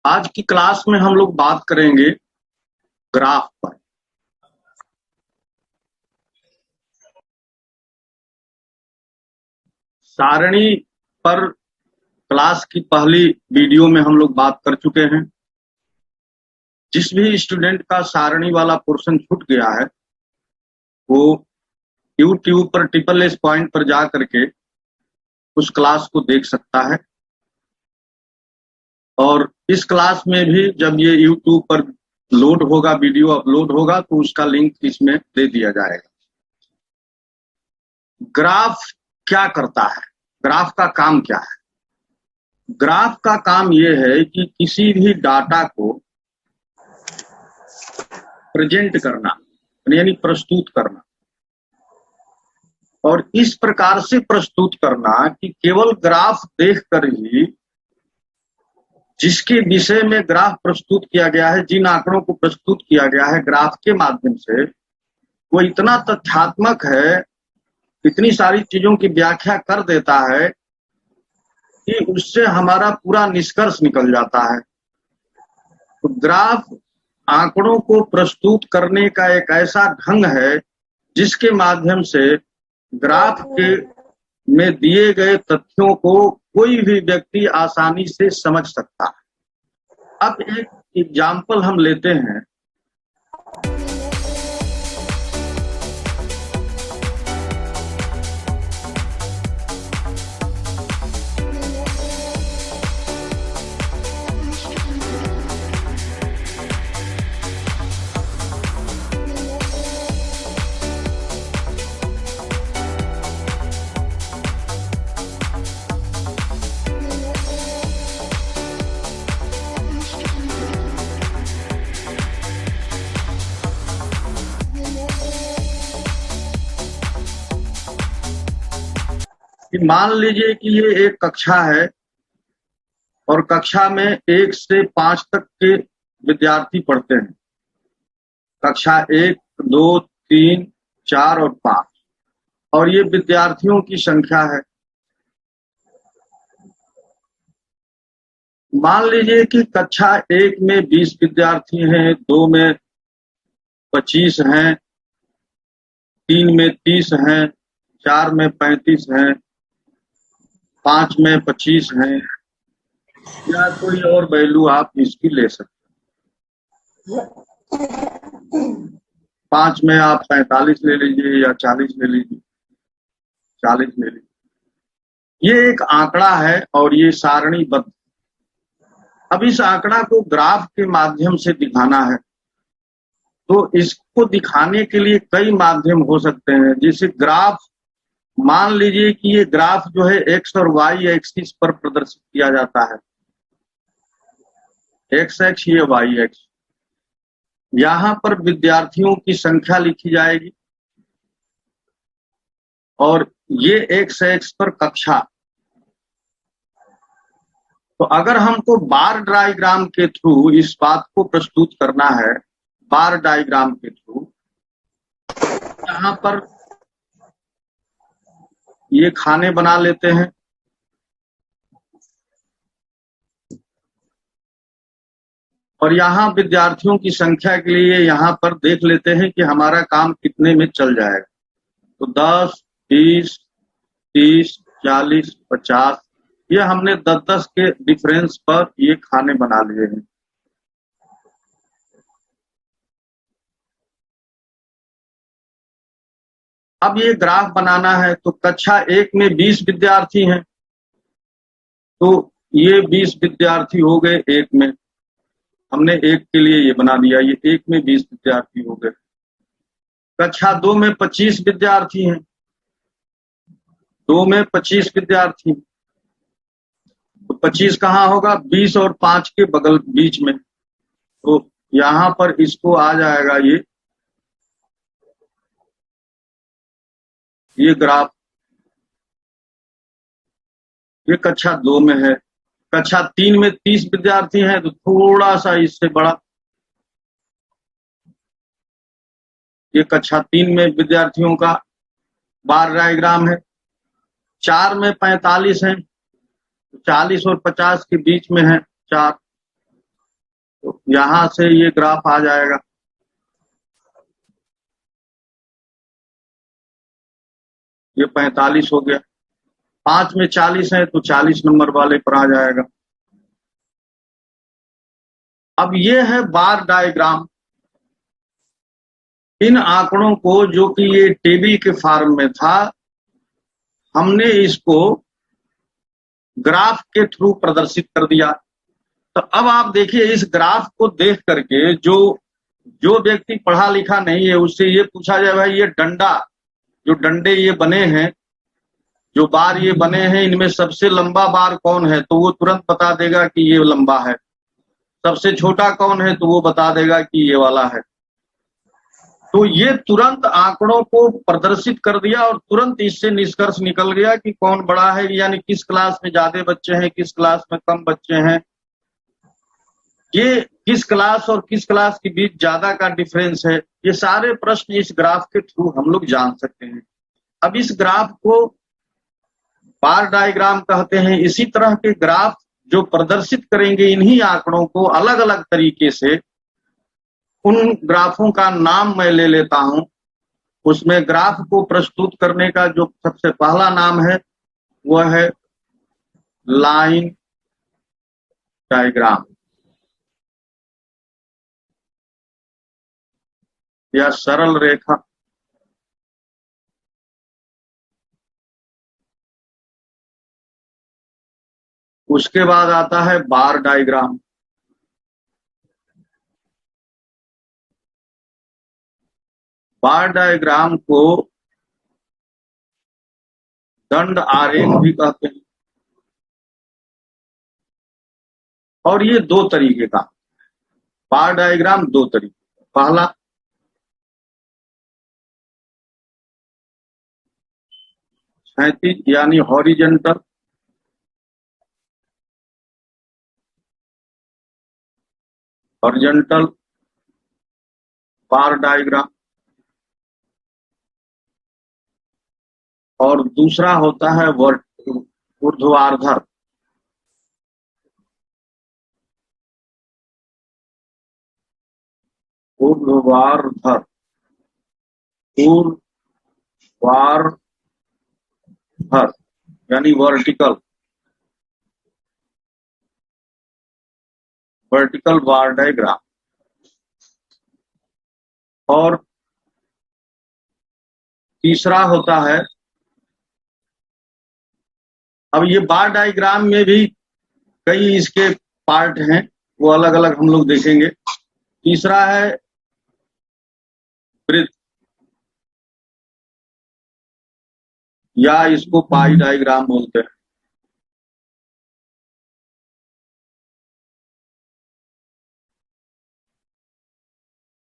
आज की क्लास में हम लोग बात करेंगे ग्राफ पर। सारणी पर क्लास की पहली वीडियो में हम लोग बात कर चुके हैं। जिस भी स्टूडेंट का सारणी वाला पोर्शन छूट गया है वो YouTube पर SSS पॉइंट पर जा करके उस क्लास को देख सकता है। और इस क्लास में भी जब ये YouTube पर लोड होगा, वीडियो अपलोड होगा, तो उसका लिंक इसमें दे दिया जाएगा। ग्राफ क्या करता है? ग्राफ का काम क्या है? ग्राफ का काम यह है कि किसी भी डाटा को प्रेजेंट करना, यानी प्रस्तुत करना, और इस प्रकार से प्रस्तुत करना कि केवल ग्राफ देखकर ही जिसके विषय में ग्राफ प्रस्तुत किया गया है, जिन आंकड़ों को प्रस्तुत किया गया है ग्राफ के माध्यम से, वो इतना तथ्यात्मक है, इतनी सारी चीजों की व्याख्या कर देता है कि उससे हमारा पूरा निष्कर्ष निकल जाता है। तो ग्राफ आंकड़ों को प्रस्तुत करने का एक ऐसा ढंग है जिसके माध्यम से ग्राफ के में दिए गए तथ्यों को कोई भी व्यक्ति आसानी से समझ सकता है। अब एक एग्जाम्पल हम लेते हैं। मान लीजिए कि ये एक कक्षा है और कक्षा में 1 से 5 तक के विद्यार्थी पढ़ते हैं। कक्षा 1, 2, 3, 4 और 5, और ये विद्यार्थियों की संख्या है। मान लीजिए कि कक्षा 1 में 20 विद्यार्थी हैं, 2 में 25 हैं, 3 में 30 हैं, 4 में 35 हैं, 5 में 25 हैं, या कोई और वैल्यू आप इसकी ले सकते हैं। 5 में आप 45 ले लीजिए या 40 ले लीजिए, 40 ले लीजिए। ये एक आंकड़ा है और ये सारणीबद्ध। अब इस आंकड़ा को ग्राफ के माध्यम से दिखाना है, तो इसको दिखाने के लिए कई माध्यम हो सकते हैं। जैसे ग्राफ, मान लीजिए कि ये ग्राफ जो है एक्स और वाई एक्सिस पर प्रदर्शित किया जाता है। एक्स एक्स, ये वाई एक्स। यहां पर विद्यार्थियों की संख्या लिखी जाएगी और ये एक्स एक्स पर कक्षा। तो अगर हमको बार डायग्राम के थ्रू इस बात को प्रस्तुत करना है, बार डायग्राम के थ्रू, यहां पर ये खाने बना लेते हैं। और यहाँ विद्यार्थियों की संख्या के लिए यहाँ पर देख लेते हैं कि हमारा काम कितने में चल जाएगा। तो 10, 20, 30, 40, 50, ये हमने 10-10 के डिफरेंस पर ये खाने बना लिए हैं। अब ये ग्राफ बनाना है, तो कक्षा 1 में 20 विद्यार्थी हैं, तो ये 20 विद्यार्थी हो गए 1 में। हमने 1 के लिए ये बना दिया, ये 1 में 20 विद्यार्थी हो गए। कक्षा 2 में 25 विद्यार्थी हैं, 2 में 25 विद्यार्थी। तो 25 कहाँ होगा? 20 और 5 के बगल बीच में। तो यहाँ पर इसको आ जाएगा ये ग्राफ। ये कक्षा 2 में है। कक्षा 3 में 30 विद्यार्थी हैं, तो थोड़ा सा इससे बड़ा। ये कक्षा 3 में विद्यार्थियों का बार डायग्राम है। 4 में 45 हैं, 40 और 50 के बीच में है 4। तो यहां से ये ग्राफ आ जाएगा। ये 45 हो गया, 5 में 40 है तो 40 नंबर वाले पर आ जाएगा। अब ये है बार डायग्राम। इन आंकड़ों को, जो कि ये टेबल के फॉर्म में था, हमने इसको ग्राफ के थ्रू प्रदर्शित कर दिया। तो अब आप देखिए, इस ग्राफ को देख करके जो व्यक्ति पढ़ा लिखा नहीं है उससे ये पूछा जाए, भाई ये डंडा, जो डंडे ये बने हैं, जो बार ये बने हैं, इनमें सबसे लंबा बार कौन है, तो वो तुरंत बता देगा कि ये लंबा है। सबसे छोटा कौन है, तो वो बता देगा कि ये वाला है। तो ये तुरंत आंकड़ों को प्रदर्शित कर दिया और तुरंत इससे निष्कर्ष निकल गया कि कौन बड़ा है, यानी किस क्लास में ज्यादा बच्चे हैं, किस क्लास में कम बच्चे हैं, ये किस क्लास और किस क्लास के बीच ज्यादा का डिफरेंस है। ये सारे प्रश्न इस ग्राफ के थ्रू हम लोग जान सकते हैं। अब इस ग्राफ को बार डायग्राम कहते हैं। इसी तरह के ग्राफ जो प्रदर्शित करेंगे इन्हीं आंकड़ों को अलग अलग तरीके से, उन ग्राफों का नाम मैं ले लेता हूं। उसमें ग्राफ को प्रस्तुत करने का जो सबसे पहला नाम है वह है लाइन डायग्राम या सरल रेखा। उसके बाद आता है बार डायग्राम। बार डायग्राम को दंड आरेख भी कहते हैं। और ये दो तरीके का बार डायग्राम, दो तरीके। पहला क्षैतिज यानी हॉरिजेंटल, हॉरिजेंटल बार डायग्राम, और दूसरा होता है ऊर्ध्वाधर। ऊर्ध्वाधर, ऊर्ध्वाधर यानी वर्टिकल, वर्टिकल बार डायग्राम। और तीसरा होता है, अब ये बार डायग्राम में भी कई इसके पार्ट हैं, वो अलग अलग हम लोग देखेंगे। तीसरा है वृत्त, या इसको पाई डायग्राम बोलते हैं।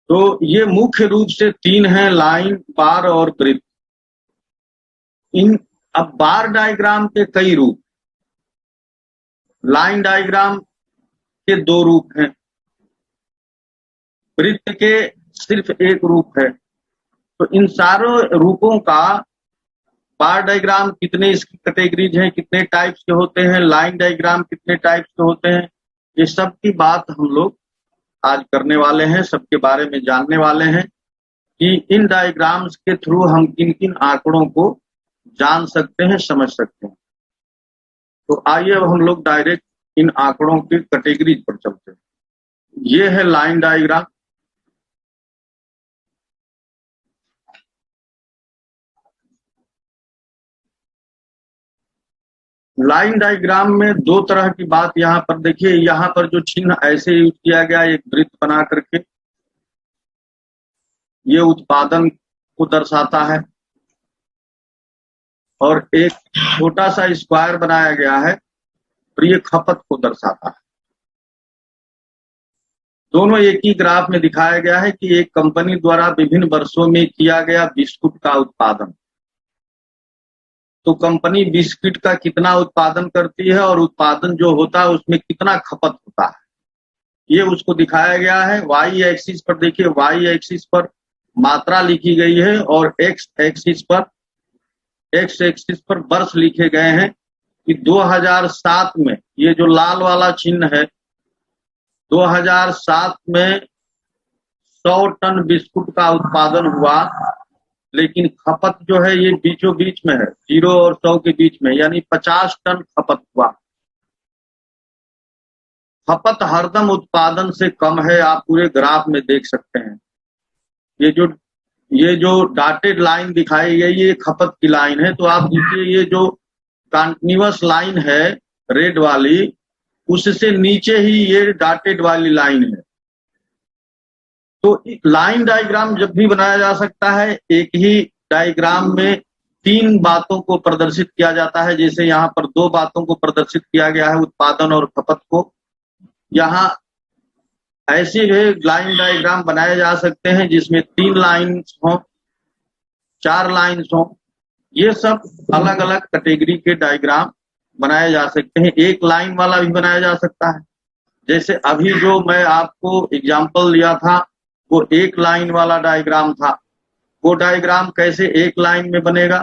तो ये मुख्य रूप से तीन हैं, लाइन, बार और वृत्त। अब बार डायग्राम के कई रूप, लाइन डायग्राम के दो रूप हैं, वृत्त के सिर्फ एक रूप है। तो इन सारों रूपों का बार डायग्राम कितने इसकी कैटेगरीज हैं, कितने टाइप्स के होते हैं, लाइन डायग्राम कितने टाइप्स के होते हैं, ये सब की बात हम लोग आज करने वाले हैं, सबके बारे में जानने वाले हैं कि इन डायग्राम्स के थ्रू हम किन किन आंकड़ों को जान सकते हैं, समझ सकते हैं। तो आइए अब हम लोग डायरेक्ट इन आंकड़ों की कैटेगरीज पर चलते हैं। ये है लाइन डायग्राम। लाइन डायग्राम में दो तरह की बात यहाँ पर देखिए। यहाँ पर जो चिन्ह ऐसे यूज किया गया, एक वृत्त बना करके, ये उत्पादन को दर्शाता है, और एक छोटा सा स्क्वायर बनाया गया है और ये खपत को दर्शाता है। दोनों एक ही ग्राफ में दिखाया गया है कि एक कंपनी द्वारा विभिन्न वर्षों में किया गया बिस्कुट का उत्पादन। तो कंपनी बिस्किट का कितना उत्पादन करती है और उत्पादन जो होता है उसमें कितना खपत होता है, ये उसको दिखाया गया है। वाई एक्सिस पर देखिए, वाई एक्सिस पर मात्रा लिखी गई है और एक्स एक्सिस पर वर्ष लिखे गए हैं कि 2007 में ये जो लाल वाला चिन्ह है 2007 में 100 टन बिस्कुट का उत्पादन हुआ, लेकिन खपत जो है ये बीचों बीच में है, 0 और 100 के बीच में, यानी 50 टन खपत हुआ। खपत हरदम उत्पादन से कम है, आप पूरे ग्राफ में देख सकते हैं। ये जो डॉटेड लाइन दिखाई गई ये खपत की लाइन है, तो आप देखिए ये जो कंटिन्यूअस लाइन है रेड वाली, उससे नीचे ही ये डॉटेड वाली लाइन है। तो लाइन डायग्राम जब भी बनाया जा सकता है, एक ही डायग्राम में 3 बातों को प्रदर्शित किया जाता है। जैसे यहाँ पर 2 बातों को प्रदर्शित किया गया है, उत्पादन और खपत को। यहाँ ऐसे भी लाइन डायग्राम बनाए जा सकते हैं जिसमें 3 लाइन्स हो, 4 लाइन्स हो। ये सब अलग अलग कैटेगरी के डायग्राम बनाए जा सकते हैं। एक लाइन वाला भी बनाया जा सकता है, जैसे अभी जो मैं आपको एग्जाम्पल लिया था वो एक लाइन वाला डायग्राम था। वो डायग्राम कैसे एक लाइन में बनेगा?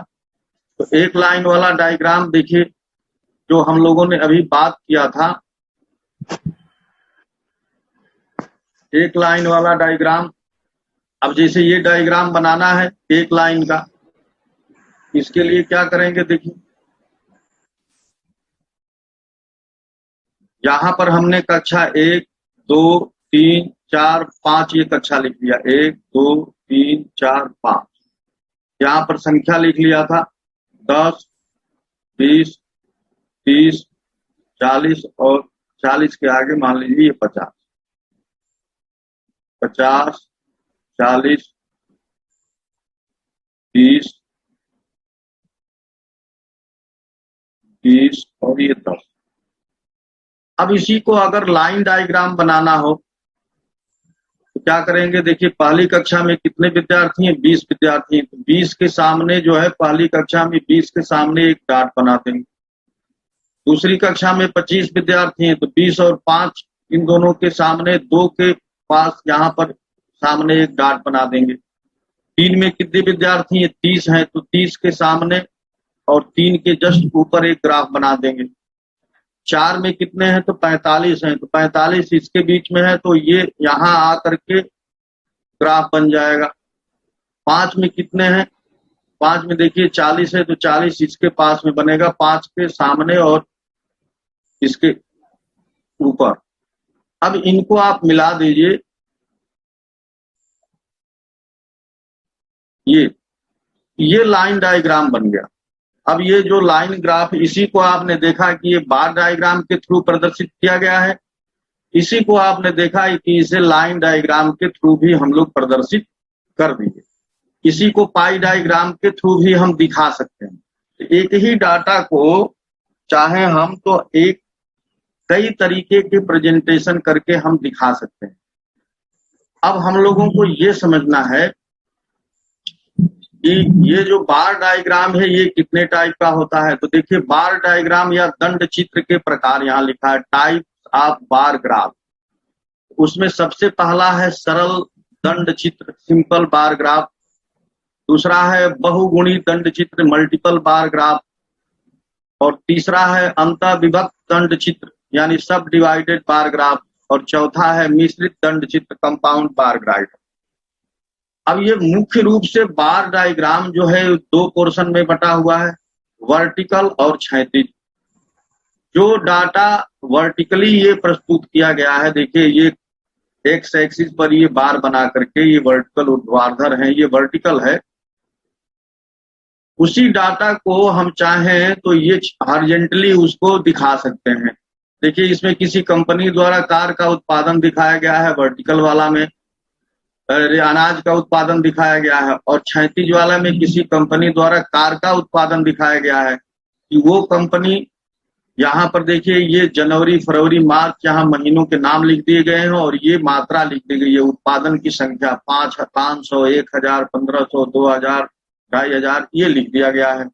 तो एक लाइन वाला डायग्राम देखिए, जो हम लोगों ने अभी बात किया था, एक लाइन वाला डायग्राम। अब जैसे ये डायग्राम बनाना है एक लाइन का, इसके लिए क्या करेंगे? देखिए यहाँ पर हमने कक्षा 1, 2, 3, 4, 5 ये कक्षा लिख लिया, 1, 2, 3, 4, 5। यहाँ पर संख्या लिख लिया था 10, 20, 30, 40 और 40 के आगे मान लीजिए 50, 50, 40, 30, 20 और ये 10। अब इसी को अगर लाइन डायग्राम बनाना हो तो क्या करेंगे? देखिए पहली कक्षा में कितने विद्यार्थी हैं? 20 विद्यार्थी हैं। तो 20 के सामने जो है, पहली कक्षा में 20 के सामने एक डॉट बना देंगे। दूसरी कक्षा में 25 विद्यार्थी हैं, तो 20 और 5 इन दोनों के सामने, 2 के पास यहाँ पर सामने एक डॉट बना देंगे। 3 में कितने विद्यार्थी हैं? 30 हैं, तो 30 के सामने और 3 के जस्ट ऊपर एक ग्राफ बना देंगे। 4 में कितने हैं? तो 45 हैं, तो 45 इसके बीच में है, तो ये यहाँ आकर के ग्राफ बन जाएगा। 5 में कितने हैं? 5 में देखिए 40 है, तो 40 इसके पास में बनेगा, 5 के सामने और इसके ऊपर। अब इनको आप मिला दीजिए, ये लाइन डायग्राम बन गया। अब ये जो लाइन ग्राफ, इसी को आपने देखा कि ये बार डायग्राम के थ्रू प्रदर्शित किया गया है। इसी को आपने देखा कि इसे लाइन डायग्राम के थ्रू भी हम लोग प्रदर्शित कर दिए। इसी को पाई डायग्राम के थ्रू भी हम दिखा सकते हैं। एक ही डाटा को चाहे हम तो कई तरीके के प्रेजेंटेशन करके हम दिखा सकते हैं। अब हम लोगों को ये समझना है कि ये जो बार डायग्राम है ये कितने टाइप का होता है। तो देखिए बार डायग्राम या दंड चित्र के प्रकार यहाँ लिखा है, टाइप ऑफ बार ग्राफ। उसमें सबसे पहला है सरल दंड चित्र, सिंपल बार ग्राफ। दूसरा है बहुगुणी दंड चित्र, मल्टीपल बार ग्राफ। और तीसरा है अंतः विभक्त दंड चित्र, यानी सब डिवाइडेड बार ग्राफ। और चौथा है मिश्रित दंड चित्र, कंपाउंड बार ग्राफ। अब ये मुख्य रूप से बार डायग्राम जो है 2 पोर्शन में बटा हुआ है, वर्टिकल और क्षैतिज। जो डाटा वर्टिकली ये प्रस्तुत किया गया है, देखिए ये एक्स एक्सिस पर ये बार बना करके ये वर्टिकल ऊर्ध्वाधर है, ये वर्टिकल है। उसी डाटा को हम चाहें तो ये हॉरिजॉन्टली उसको दिखा सकते हैं। देखिए इसमें किसी कंपनी द्वारा कार का उत्पादन दिखाया गया है वर्टिकल वाला में, अनाज का उत्पादन दिखाया गया है। और क्षैतिज वाला में किसी कंपनी द्वारा कार का उत्पादन दिखाया गया है कि वो कंपनी, यहाँ पर देखिए ये जनवरी, फरवरी, मार्च, यहाँ महीनों के नाम लिख दिए गए हैं और ये मात्रा लिख दी गई है, उत्पादन की संख्या 500, 1000, 1500, 2000, 2500 ये लिख दिया गया है।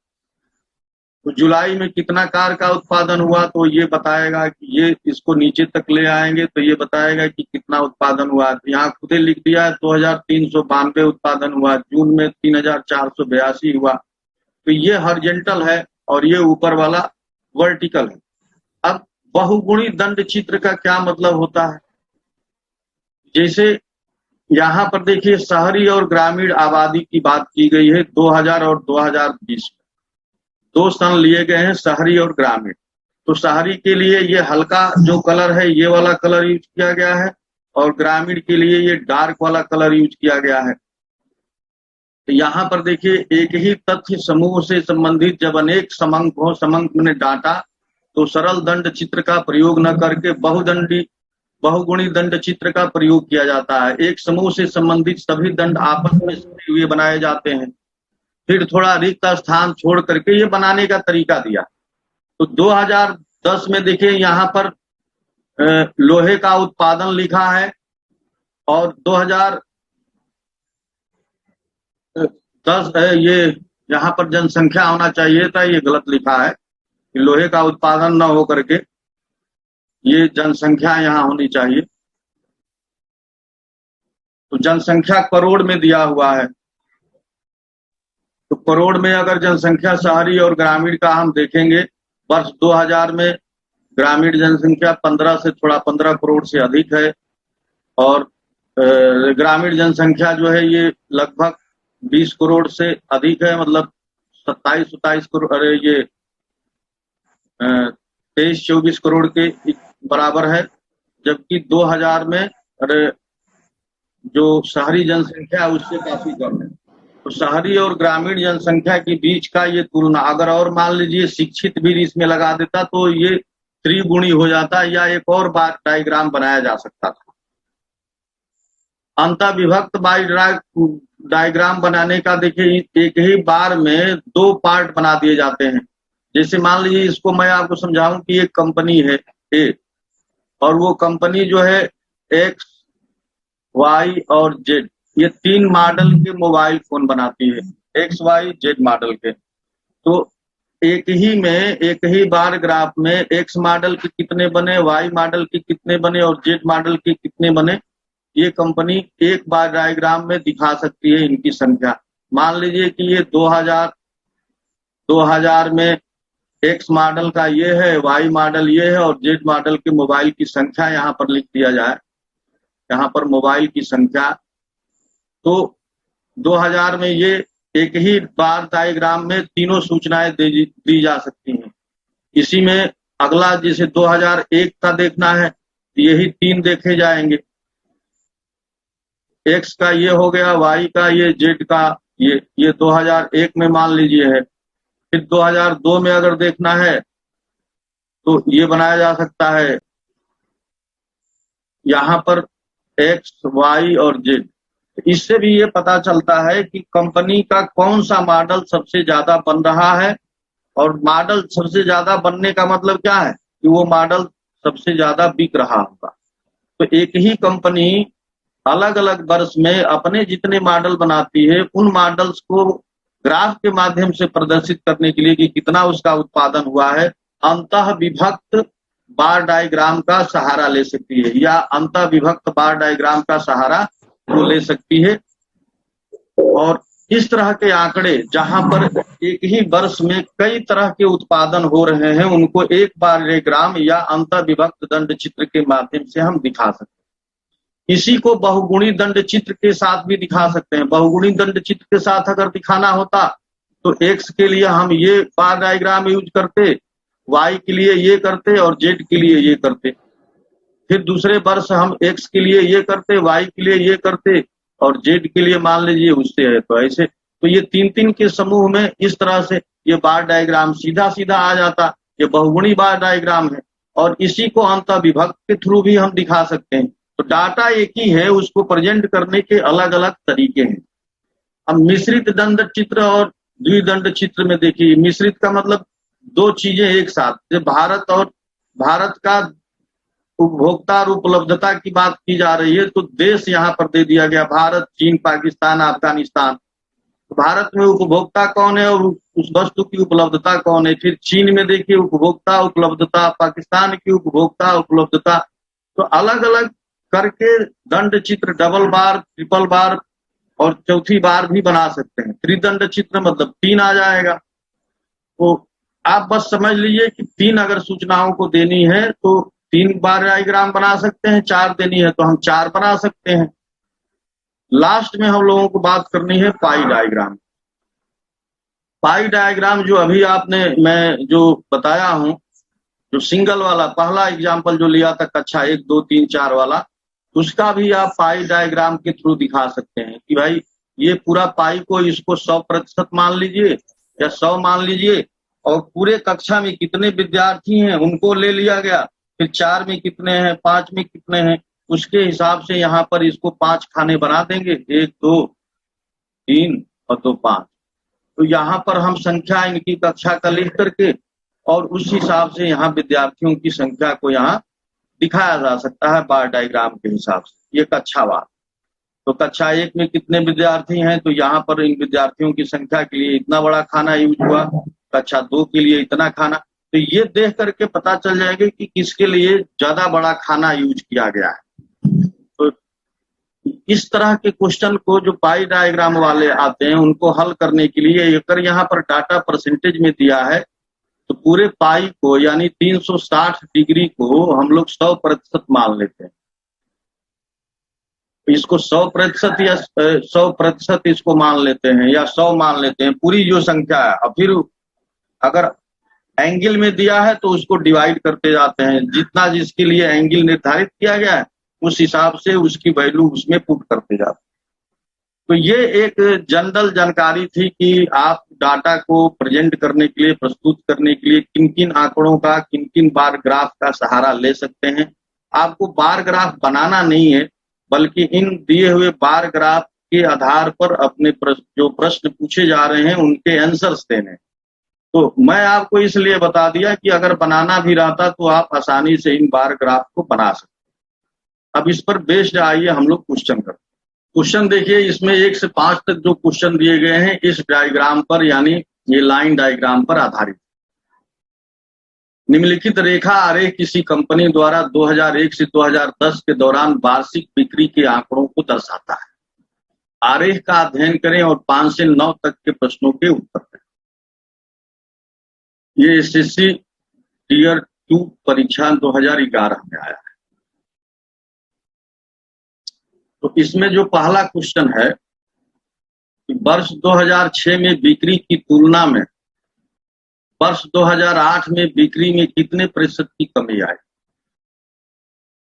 तो जुलाई में कितना कार का उत्पादन हुआ तो ये बताएगा कि ये, इसको नीचे तक ले आएंगे तो ये बताएगा कि कितना उत्पादन हुआ। तो यहाँ खुद ही लिख दिया है 2392 उत्पादन हुआ, जून में 3482 हुआ। तो ये हॉरिजॉन्टल है और ये ऊपर वाला वर्टिकल है। अब बहुगुणी दंड चित्र का क्या मतलब होता है? जैसे यहाँ पर देखिए शहरी और ग्रामीण आबादी की बात की गई है 2000 और 2020 में 2 सन लिए गए हैं शहरी और ग्रामीण। तो शहरी के लिए ये हल्का जो कलर है ये वाला कलर यूज किया गया है और ग्रामीण के लिए ये डार्क वाला कलर यूज किया गया है। तो यहाँ पर देखिए एक ही तथ्य समूह से संबंधित जब अनेक समंक हो, समंक ने डांटा तो सरल दंड चित्र का प्रयोग न करके बहुगुणी दंड चित्र का प्रयोग किया जाता है। एक समूह से संबंधित सभी दंड आपस में सटे हुए बनाए जाते हैं, फिर थोड़ा रिक्त स्थान छोड़ करके ये बनाने का तरीका दिया। तो 2010 में देखिए यहाँ पर लोहे का उत्पादन लिखा है और 2010 ये यहाँ पर जनसंख्या होना चाहिए था, ये गलत लिखा है कि लोहे का उत्पादन न हो करके ये जनसंख्या यहाँ होनी चाहिए। तो जनसंख्या करोड़ में दिया हुआ है, तो करोड़ में अगर जनसंख्या शहरी और ग्रामीण का हम देखेंगे वर्ष 2000 में ग्रामीण जनसंख्या 15 करोड़ से अधिक है और ग्रामीण जनसंख्या जो है ये लगभग 20 करोड़ से अधिक है, मतलब 27 करोड़, अरे ये 23-24 करोड़ के बराबर है। जबकि 2000 में अरे जो शहरी जनसंख्या है उससे काफी कम है। तो शहरी और ग्रामीण जनसंख्या के बीच का ये तुलना अगर और मान लीजिए शिक्षित भी इसमें लगा देता तो ये त्रिगुणी हो जाता या एक और बार डायग्राम बनाया जा सकता था। अंतर विभक्त बाई डायग्राम बनाने का देखिए एक ही बार में 2 पार्ट बना दिए जाते हैं। जैसे मान लीजिए इसको मैं आपको समझाऊं कि एक कंपनी है ए और वो कंपनी जो है एक्स, वाई और जेड, ये 3 मॉडल के मोबाइल फोन बनाती है, एक्स वाई जेड मॉडल के। तो एक ही बार ग्राफ में एक्स मॉडल के कितने बने, वाई मॉडल के कितने बने और जेड मॉडल के कितने बने, ये कंपनी एक बार डायग्राम में दिखा सकती है इनकी संख्या। मान लीजिए कि ये 2000 में एक्स मॉडल का ये है, वाई मॉडल ये है और जेड मॉडल के मोबाइल की संख्या यहाँ पर लिख दिया जाए, यहाँ पर मोबाइल की संख्या। तो 2000 में ये एक ही बार डायग्राम में तीनों सूचनाएं दी जा सकती हैं। इसी में अगला जैसे 2001 का देखना है, यही 3 देखे जाएंगे, एक्स का ये हो गया, वाई का ये, जेड का ये 2001 में मान लीजिए है। फिर 2002 में अगर देखना है तो ये बनाया जा सकता है यहाँ पर एक्स, वाई और जेड। इससे भी ये पता चलता है कि कंपनी का कौन सा मॉडल सबसे ज्यादा बन रहा है, और मॉडल सबसे ज्यादा बनने का मतलब क्या है कि वो मॉडल सबसे ज्यादा बिक रहा होगा। तो एक ही कंपनी अलग अलग वर्ष में अपने जितने मॉडल बनाती है उन मॉडल्स को ग्राफ के माध्यम से प्रदर्शित करने के लिए कि कितना उसका उत्पादन हुआ है, अंतः विभक्त बार डायग्राम का सहारा ले सकती है या अंतः विभक्त बार डायग्राम का सहारा वो ले सकती है। और इस तरह के आंकड़े जहां पर एक ही वर्ष में कई तरह के उत्पादन हो रहे हैं उनको एक बार डायग्राम या अंतः विभक्त दंड चित्र के माध्यम से हम दिखा सकते हैं। इसी को बहुगुणी दंड चित्र के साथ भी दिखा सकते हैं। बहुगुणी दंड चित्र के साथ अगर दिखाना होता तो एक्स के लिए हम ये बार डायग्राम यूज करते, वाई के लिए ये करते और जेड के लिए ये करते। फिर दूसरे वर्ष हम एक्स के लिए ये करते, वाई के लिए ये करते और जेड के लिए मान लीजिए उससे है। तो ऐसे तो ये 3-3 के समूह में इस तरह से ये बार डायग्राम सीधा सीधा आ जाता, ये बहुगुणी बार डायग्राम है। और इसी को अंतः विभक्त के थ्रू भी हम दिखा सकते हैं। तो डाटा एक ही है, उसको प्रेजेंट करने के अलग अलग तरीके हैं। अब मिश्रित दंड चित्र और द्विदंड चित्र में देखिए, मिश्रित का मतलब 2 चीजें एक साथ, जब भारत का उपभोक्ता और उपलब्धता की बात की जा रही है तो देश यहाँ पर दे दिया गया, भारत, चीन, पाकिस्तान, अफगानिस्तान। तो भारत में उपभोक्ता कौन है और उस वस्तु की उपलब्धता कौन है। फिर चीन में देखिए उपभोक्ता उपलब्धता, पाकिस्तान की उपभोक्ता उपलब्धता। तो अलग अलग करके दंड चित्र डबल बार, ट्रिपल बार और चौथी बार भी बना सकते हैं। त्रिदंड चित्र मतलब 3 आ जाएगा। तो आप बस समझ लीजिए कि 3 अगर सूचनाओं को देनी है तो 3 बार डायग्राम बना सकते हैं, 4 देनी है तो हम 4 बना सकते हैं। लास्ट में हम लोगों को बात करनी है पाई डायग्राम। पाई डायग्राम जो अभी आपने मैं जो बताया हूं, जो सिंगल वाला पहला एग्जाम्पल जो लिया था कक्षा 1, 2, 3, 4 वाला, उसका भी आप पाई डायग्राम के थ्रू दिखा सकते हैं कि भाई ये पूरा पाई को इसको 100% मान लीजिए या 100 मान लीजिए, और पूरे कक्षा में कितने विद्यार्थी हैं उनको ले लिया गया, फिर 4 में कितने हैं, 5 में कितने हैं, उसके हिसाब से यहाँ पर इसको 5 खाने बना देंगे, 1, 2, 3 और 2, 5। तो यहाँ पर हम संख्या इनकी कक्षा का लिख करके और उस हिसाब से यहाँ विद्यार्थियों की संख्या को यहाँ दिखाया जा सकता है बार डायग्राम के हिसाब से। ये कक्षावार। तो कक्षा 1 में कितने विद्यार्थी हैं, तो यहाँ पर इन विद्यार्थियों की संख्या के लिए इतना बड़ा खाना यूज हुआ, कक्षा 2 के लिए इतना खाना। तो ये देख करके पता चल जाएगा कि किसके लिए ज्यादा बड़ा खाना यूज किया गया है। तो इस तरह के क्वेश्चन को जो पाई डायग्राम वाले आते हैं उनको हल करने के लिए अगर यहाँ पर डाटा परसेंटेज में दिया है तो पूरे पाई को यानी 360 डिग्री को हम लोग 100% मान लेते हैं। इसको 100% या 100% इसको मान लेते हैं या 100 मान लेते हैं, पूरी जो संख्या है। और फिर अगर एंगल में दिया है तो उसको डिवाइड करते जाते हैं, जितना जिसके लिए एंगल निर्धारित किया गया है उस हिसाब से उसकी वैल्यू उसमें पुट करते जाते हैं। तो ये एक जनरल जानकारी थी कि आप डाटा को प्रेजेंट करने के लिए, प्रस्तुत करने के लिए किन किन आंकड़ों का, किन किन बार ग्राफ का सहारा ले सकते हैं। आपको बार ग्राफ बनाना नहीं है, बल्कि इन दिए हुए बार ग्राफ के आधार पर अपने जो प्रश्न पूछे जा रहे हैं उनके आंसर्स देने। तो मैं आपको इसलिए बता दिया कि अगर बनाना भी रहता तो आप आसानी से इन बार ग्राफ को बना सकते। अब इस पर बेस्ड आइए हम लोग क्वेश्चन करते हैं। क्वेश्चन देखिए, इसमें 1 से 5 तक जो क्वेश्चन दिए गए हैं इस डायग्राम पर यानी ये लाइन डायग्राम पर आधारित। निम्नलिखित रेखा आरेख किसी कंपनी द्वारा 2001 से 2010 के दौरान वार्षिक बिक्री के आंकड़ों को दर्शाता है। आरेख का अध्ययन करें और 5 से 9 तक के प्रश्नों के उत्तर दें। ये एसएससी टीयर 2 परीक्षा 2011 में आया है। तो इसमें जो पहला क्वेश्चन है कि वर्ष 2006 में बिक्री की तुलना में वर्ष 2008 में बिक्री में कितने प्रतिशत की कमी आई।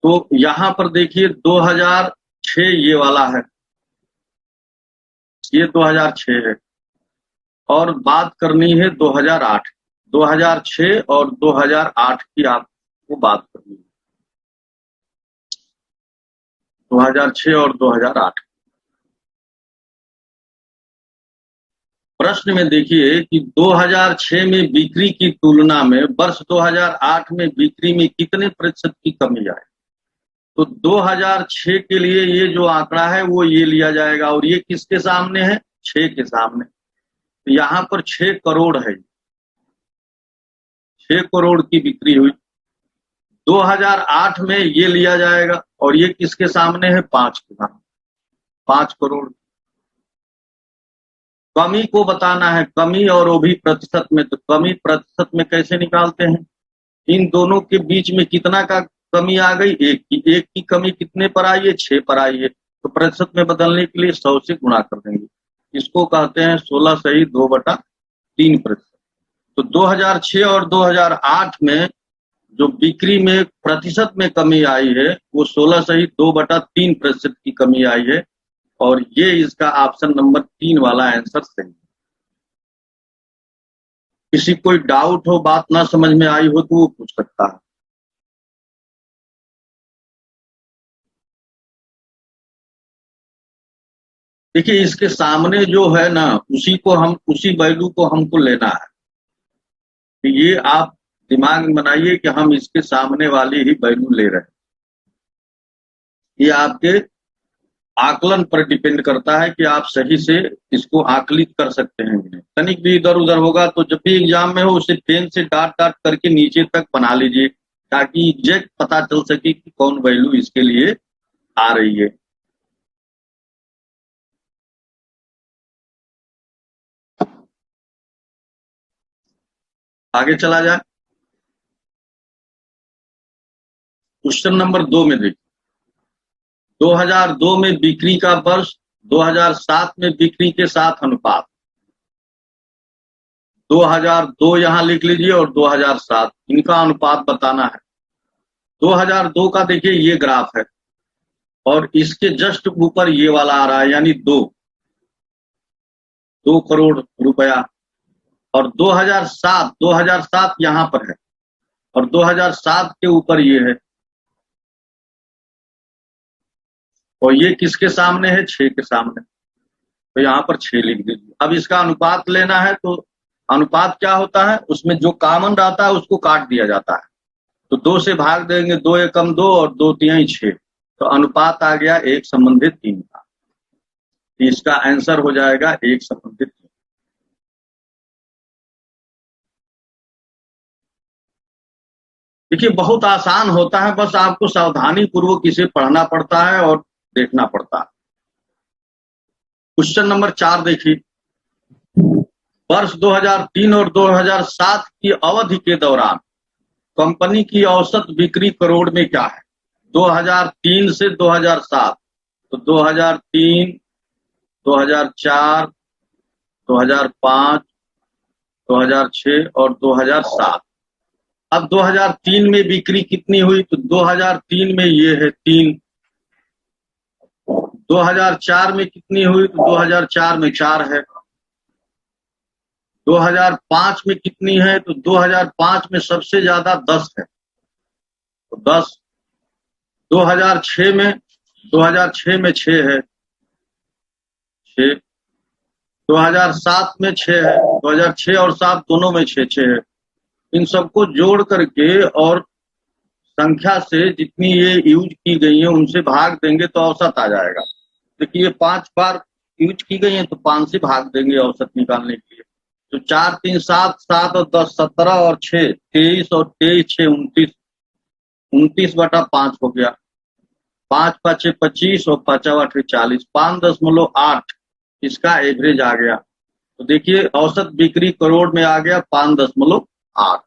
तो यहाँ पर देखिए 2006 ये वाला है, ये 2006 है, और बात करनी है 2008। 2006 और 2008 की आपको बात करनी है, 2006 और 2008। प्रश्न में देखिए कि 2006 में बिक्री की तुलना में वर्ष 2008 में बिक्री में कितने प्रतिशत की कमी आई। तो 2006 के लिए ये जो आंकड़ा है वो ये लिया जाएगा, और ये किसके सामने है, 6 के सामने। तो यहाँ पर 6 करोड़ है, 6 करोड़ की बिक्री हुई। 2008 में ये लिया जाएगा और ये किसके सामने है, 5 के सामने, 5 करोड़। कमी को बताना है, कमी और वो भी प्रतिशत में। तो कमी प्रतिशत में कैसे निकालते हैं, इन दोनों के बीच में कितना का कमी आ गई, एक की कमी कितने पर आई है, 6 पर आई है। तो प्रतिशत में बदलने के लिए 100 से गुणा कर देंगे। इसको कहते हैं 16 सही 2/3%। तो 2006 और 2008 में जो बिक्री में प्रतिशत में कमी आई है वो 16 सही 2/3% की कमी आई है, और ये इसका ऑप्शन नंबर 3 वाला आंसर सही है। किसी कोई डाउट हो, बात ना समझ में आई हो तो वो पूछ सकता है। देखिए इसके सामने जो है ना उसी वैल्यू को हमको लेना है। तो ये आप दिमाग में बनाइए कि हम इसके सामने वाली ही वैल्यू ले रहे हैं। ये आपके आकलन पर डिपेंड करता है कि आप सही से इसको आकलित कर सकते हैं। तनिक भी इधर उधर होगा तो जब भी एग्जाम में हो उसे पेन से डाट डाट करके नीचे तक बना लीजिए, ताकि एग्जैक्ट पता चल सके कि कौन वैल्यू इसके लिए आ रही है। आगे चला जाए। क्वेश्चन नंबर 2 में देखिए, 2002 में बिक्री का वर्ष, 2007 में बिक्री के साथ अनुपात। 2002 यहां लिख लीजिए और 2007 इनका अनुपात बताना है। 2002 का देखिए ये ग्राफ है और इसके जस्ट ऊपर ये वाला आ रहा है, यानी 2 करोड़ रुपया। और 2007 यहां पर है और 2007 के ऊपर ये है, और ये किसके सामने है? 6 के सामने, तो यहाँ पर 6 लिख दीजिए। अब इसका अनुपात लेना है, तो अनुपात क्या होता है, उसमें जो कॉमन रहता है उसको काट दिया जाता है। तो 2 से भाग देंगे, 2 एकम 2 और 2 तिहाई 6, तो अनुपात आ गया 1 संबंधित 3 का। इसका आंसर हो जाएगा 1 संबंधित 3। देखिए बहुत आसान होता है, बस आपको सावधानी पूर्वक इसे पढ़ना पड़ता है और देखना पड़ता है। क्वेश्चन नंबर 4 देखिए, वर्ष 2003 और 2007 की अवधि के दौरान कंपनी की औसत बिक्री करोड़ में क्या है? 2003 से 2007, तो 2003, 2004, 2005, 2006 और 2007। अब 2003 में बिक्री कितनी हुई? तो 2003 में ये है 3। 2004 में कितनी हुई? तो 2004 में 4 है। 2005 में कितनी है? तो 2005 में सबसे ज्यादा 10 है, तो 10। 2006 में 6 है, 6। 2007 में 6 है, 2006 और 7 दोनों में 6 है। इन सबको जोड़ करके और संख्या से जितनी ये यूज की गई है उनसे भाग देंगे तो औसत आ जाएगा। देखिए ये 5 बार यूज की गई है तो 5 से भाग देंगे औसत निकालने के लिए। तो 4 3 7, 7 और 10 17 और 6 23 और 23 6 29, 29/5 हो गया। 5 5 25 और 5 8 40, 5.8 इसका एवरेज आ गया। तो देखिए औसत बिक्री करोड़ में आ गया 5.8।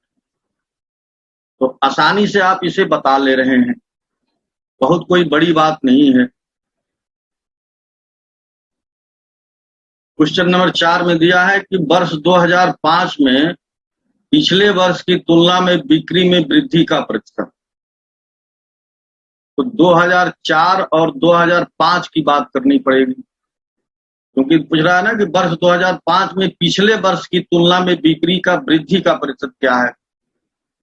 तो आसानी से आप इसे बता ले रहे हैं, बहुत कोई बड़ी बात नहीं है। क्वेश्चन नंबर 4 में दिया है कि वर्ष 2005 में पिछले वर्ष की तुलना में बिक्री में वृद्धि का प्रतिशत। तो 2004 और 2005 की बात करनी पड़ेगी, क्योंकि पूछ रहा है ना कि वर्ष 2005 में पिछले वर्ष की तुलना में बिक्री का वृद्धि का प्रतिशत क्या है।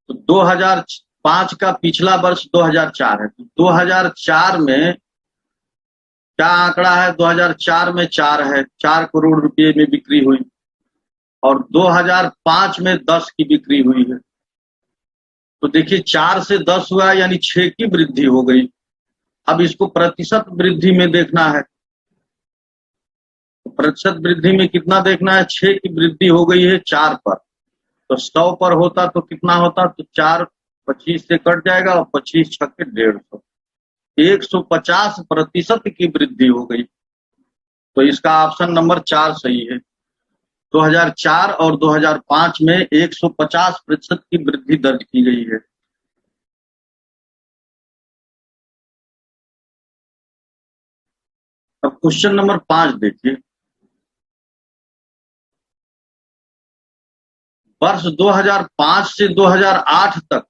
तो 2005 का पिछला वर्ष 2004 है, तो 2004 में क्या आंकड़ा है? 2004 में 4 है, 4 करोड़ रुपए में बिक्री हुई, और 2005 में 10 की बिक्री हुई है। तो देखिए 4 से 10 हुआ, यानी 6 की वृद्धि हो गई। अब इसको प्रतिशत वृद्धि में देखना है, तो प्रतिशत वृद्धि में कितना देखना है? 6 की वृद्धि हो गई है 4 पर, तो 100 पर होता तो कितना होता? तो 4 25 से कट जाएगा और 25 छक्के 150, 150% की वृद्धि हो गई। तो इसका ऑप्शन नंबर 4 सही है। 2004 और 2005 में 150% की वृद्धि दर्ज की गई है। अब क्वेश्चन नंबर 5 देखिए, वर्ष 2005 से 2008 तक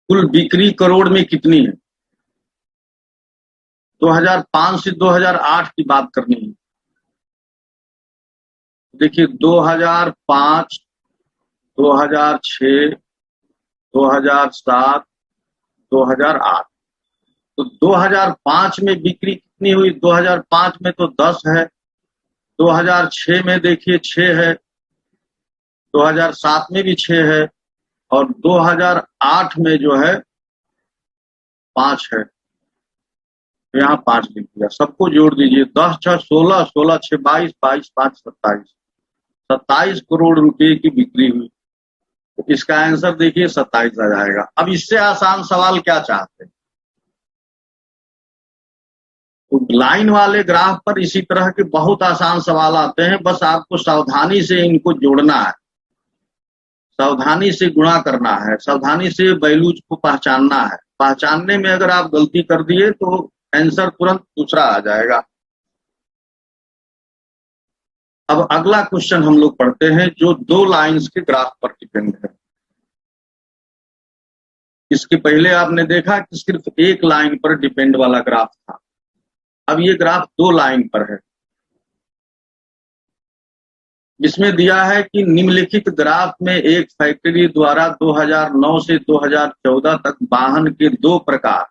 कुल बिक्री करोड़ में कितनी है? 2005 से 2008 की बात करनी है। देखिए 2005, 2006, 2007, 2008। तो 2005 में बिक्री कितनी हुई? 2005 में तो 10 है, 2006 में देखिए 6 है, 2007 में भी 6 है, और 2008 में जो है 5 है। तो यहाँ 5 लिख दिया। सबको जोड़ दीजिए, 10 6 16, 16 6 22, 22 5 27, 27 करोड़ रुपए की बिक्री हुई। तो इसका आंसर देखिए 27 आ जाएगा। अब इससे आसान सवाल क्या चाहते हैं? तो लाइन वाले ग्राफ पर इसी तरह के बहुत आसान सवाल आते हैं, बस आपको सावधानी से इनको जोड़ना है, सावधानी से गुणा करना है, सावधानी से वैल्यूज को पहचानना है। पहचानने में अगर आप गलती कर दिए तो आंसर तुरंत दूसरा आ जाएगा। अब अगला क्वेश्चन हम लोग पढ़ते हैं जो 2 लाइंस के ग्राफ पर डिपेंड है। इसके पहले आपने देखा कि सिर्फ एक लाइन पर डिपेंड वाला ग्राफ था, अब ये ग्राफ 2 लाइन पर है। इसमें दिया है कि निम्नलिखित ग्राफ में एक फैक्ट्री द्वारा 2009 से 2014 तक वाहन के 2 प्रकार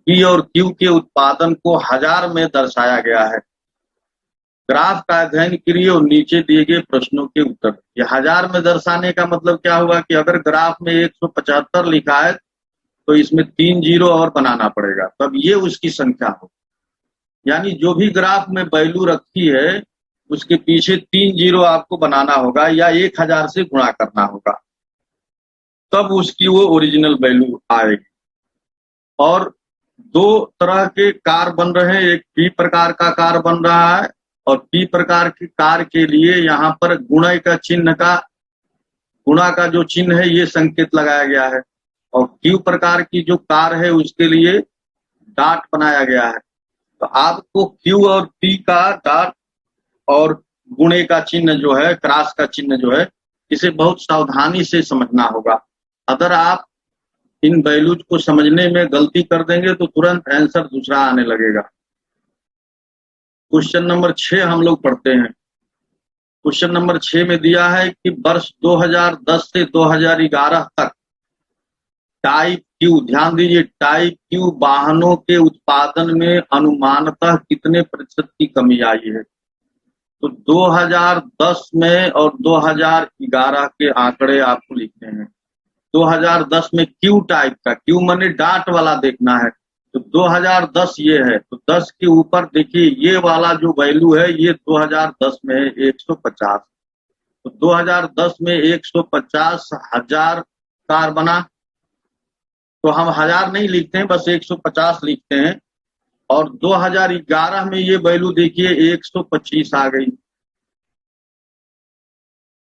पी और क्यू के उत्पादन को हजार में दर्शाया गया है। ग्राफ का अध्ययन करिए और नीचे दिए गए प्रश्नों के उत्तर। ये हजार में दर्शाने का मतलब क्या हुआ कि अगर ग्राफ में 175 लिखा है तो इसमें 3 जीरो और बनाना पड़ेगा, तब ये उसकी संख्या हो। यानी जो भी ग्राफ में वैल्यू रखी है उसके पीछे 3 जीरो आपको बनाना होगा या 1000 से गुणा करना होगा, तब उसकी वो ओरिजिनल वैल्यू आएगी। और 2 तरह के कार बन रहे हैं, एक पी प्रकार का कार बन रहा है और पी प्रकार की कार के लिए यहाँ पर गुणा का चिन्ह गुणा का जो चिन्ह है ये संकेत लगाया गया है, और क्यू प्रकार की जो कार है उसके लिए डॉट बनाया गया है। तो आपको क्यू और पी का डॉट और गुणे का चिन्ह जो है, क्रॉस का चिन्ह जो है, इसे बहुत सावधानी से समझना होगा। अगर आप इन वैल्यूज को समझने में गलती कर देंगे तो तुरंत आंसर दूसरा आने लगेगा। क्वेश्चन नंबर 6 हम लोग पढ़ते हैं। क्वेश्चन नंबर 6 में दिया है कि वर्ष 2010 से 2011 तक टाइप क्यू, ध्यान दीजिए, टाइप क्यू वाहनों के उत्पादन में अनुमानतः कितने प्रतिशत की कमी आई है। तो 2010 में और 2011 के आंकड़े आपको लिखने हैं। 2010 में क्यू टाइप का, क्यू माने डाट वाला देखना है, तो 2010 ये है, तो 10 के ऊपर देखिए ये वाला जो वैल्यू है ये 2010 में है 150। तो 2010 में 150 हजार कार बना, तो हम हजार नहीं लिखते हैं, बस 150 लिखते हैं। और 2011 में ये वैल्यू देखिए 125 आ गई,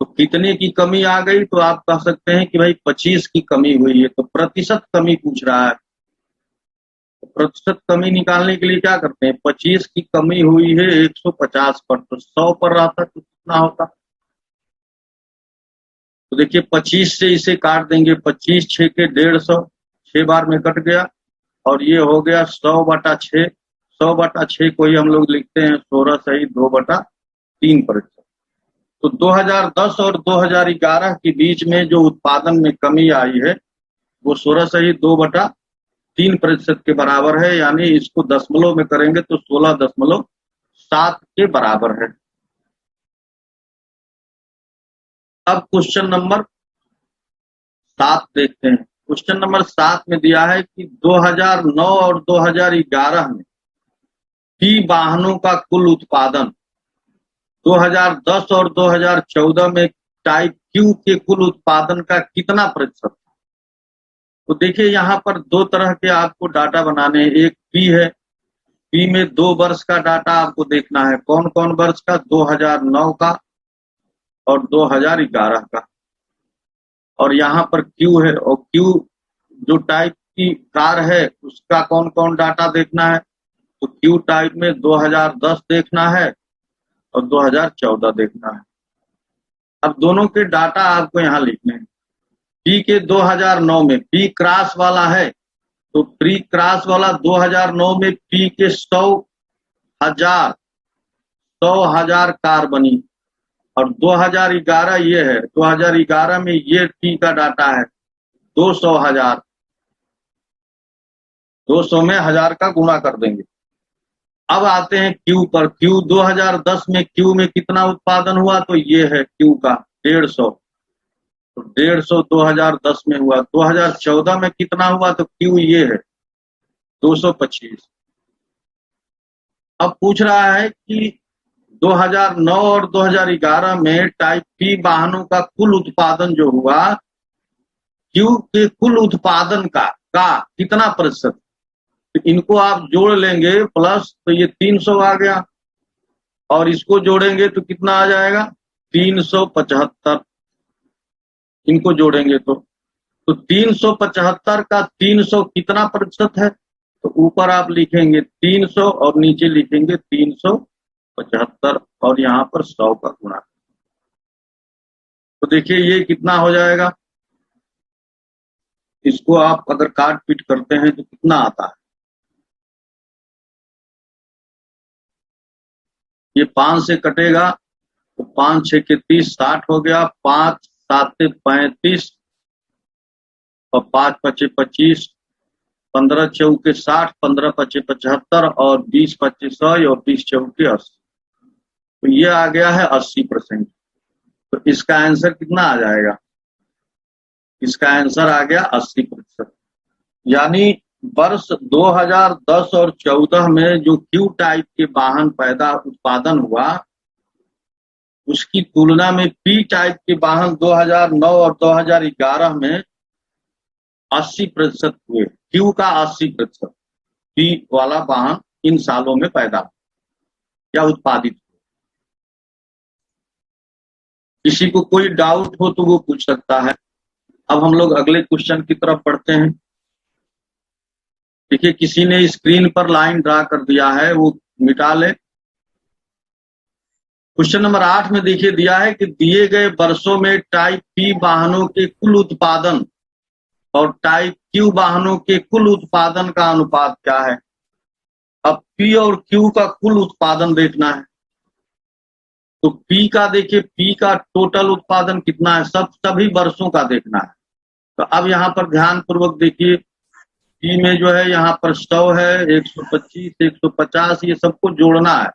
तो कितने की कमी आ गई, तो आप कह सकते हैं कि भाई 25 की कमी हुई है। तो प्रतिशत कमी पूछ रहा है, तो प्रतिशत कमी निकालने के लिए क्या करते हैं, 25 की कमी हुई है 150 पर, तो 100 पर रहता तो कितना होता। तो देखिए 25 से इसे काट देंगे, 25 6 के 150, 6 बार में कट गया, और ये हो गया 100/6। 100/6 को ही हम लोग लिखते हैं 16 सही 2/3%। तो 2010 और 2011 के बीच में जो उत्पादन में कमी आई है वो 16 सही 2/3% के बराबर है, यानी इसको दशमलव में करेंगे तो 16.7 के बराबर है। अब क्वेश्चन नंबर 7 देखते हैं। क्वेश्चन नंबर 7 में दिया है कि 2009 और 2011 में पी वाहनों का कुल उत्पादन 2010 और 2014 में टाइप क्यू के कुल उत्पादन का कितना प्रतिशत था। तो देखिए यहाँ पर 2 तरह के आपको डाटा बनाने हैं। एक पी है, पी में 2 वर्ष का डाटा आपको देखना है। कौन कौन वर्ष का, 2009 का और 2011 का। और यहाँ पर क्यू है, और क्यू जो टाइप की कार है उसका कौन कौन डाटा देखना है, तो क्यू टाइप में 2010 देखना है और 2014 देखना है। अब दोनों के डाटा आपको यहाँ लिखने हैं। पी के 2009 में, पी क्रॉस वाला है, तो प्री क्रॉस वाला 2009 में पी के 100,000 कार बनी, और 2011 ये है, 2011 में ये पी का डाटा है 200,000। 200 में 1000 का गुणा कर देंगे। अब आते हैं क्यू पर। क्यू 2010 में क्यू में कितना उत्पादन हुआ, तो ये है क्यू का 150। तो 150 2010 में हुआ। 2014 में कितना हुआ, तो क्यू ये है 225। अब पूछ रहा है कि 2009 और 2011 में टाइप पी वाहनों का कुल उत्पादन जो हुआ, क्यू के कुल उत्पादन का कितना प्रतिशत। तो इनको आप जोड़ लेंगे प्लस, तो ये 300 आ गया, और इसको जोड़ेंगे तो कितना आ जाएगा 375। इनको जोड़ेंगे तो तो 375 का 300 कितना प्रतिशत है? तो ऊपर आप लिखेंगे 300 और नीचे लिखेंगे 375 और यहाँ पर 100 का गुणा। तो देखिए ये कितना हो जाएगा, इसको आप अगर काट पीट करते हैं तो कितना आता है? ये 5 से कटेगा तो 5 6 के 30, 60 हो गया। 5 7 से 35 और 5 5 25, 15 चौके 60, 15 5 75 और 20 25 100 और 20 चौके 80। तो ये आ गया है 80%। तो इसका आंसर कितना आ जाएगा? इसका आंसर आ गया 80%। यानी वर्ष 2010 और 14 में जो क्यू टाइप के वाहन उत्पादन हुआ, उसकी तुलना में पी टाइप के वाहन 2009 और 2011 में 80% हुए। क्यू का 80%, पी वाला वाहन इन सालों में पैदा या उत्पादित हुआ। किसी को कोई डाउट हो तो वो पूछ सकता है। अब हम लोग अगले क्वेश्चन की तरफ बढ़ते हैं। देखिए किसी ने स्क्रीन पर लाइन ड्रा कर दिया है, वो मिटा ले। क्वेश्चन नंबर 8 में देखिए दिया है कि दिए गए वर्षों में टाइप पी वाहनों के कुल उत्पादन और टाइप क्यू वाहनों के कुल उत्पादन का अनुपात क्या है। अब पी और क्यू का कुल उत्पादन देखना है। तो पी का देखिए, पी का टोटल उत्पादन कितना है, सभी वर्षों का देखना है। तो अब यहाँ पर ध्यान पूर्वक देखिए, पी में जो है यहाँ पर 100 है, 125, 150, ये सबको जोड़ना है।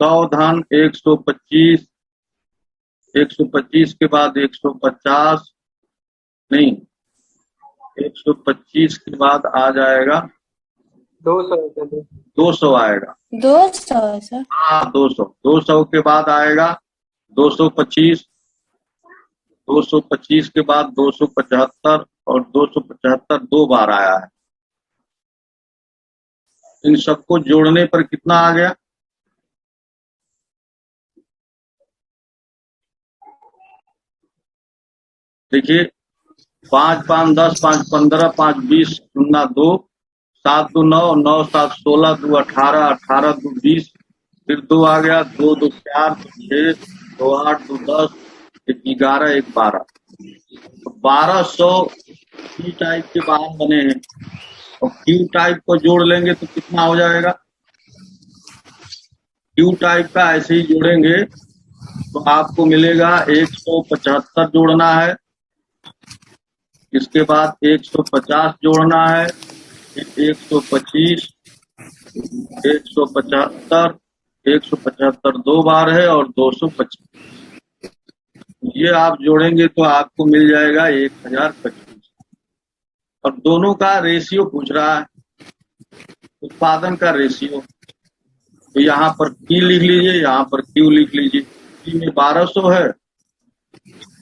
100 धन 125, 125 के बाद 150, नहीं 125 के बाद आ जाएगा 200 आएगा। 200 सर? हाँ 200 के बाद आएगा 225, 225 के बाद 275 और 275 दो बार आया है। इन सबको जोड़ने पर कितना आ गया? देखिए 5 5 10, 5 15, 5 20, 0 2, 7 2 9, 9 7 16, 2 18, 18 2 20, फिर 2 आ गया, 2 2 4, 2 6, 2 8, 2 10, 1 11, 1 12। तो 1200 पी टाइप के वाहन बने हैं और क्यू टाइप को जोड़ लेंगे तो कितना हो जाएगा? क्यू टाइप का ऐसे ही जोड़ेंगे तो आपको मिलेगा 175 जोड़ना है, इसके बाद 150 जोड़ना है, 125, 175, 175 दो बार है और 225। ये आप जोड़ेंगे तो आपको मिल जाएगा 1025। और दोनों का रेशियो पूछ रहा है, उत्पादन का रेशियो। तो यहाँ पर पी लिख लीजिए, यहाँ पर क्यू लिख लीजिए। पी में 1200 है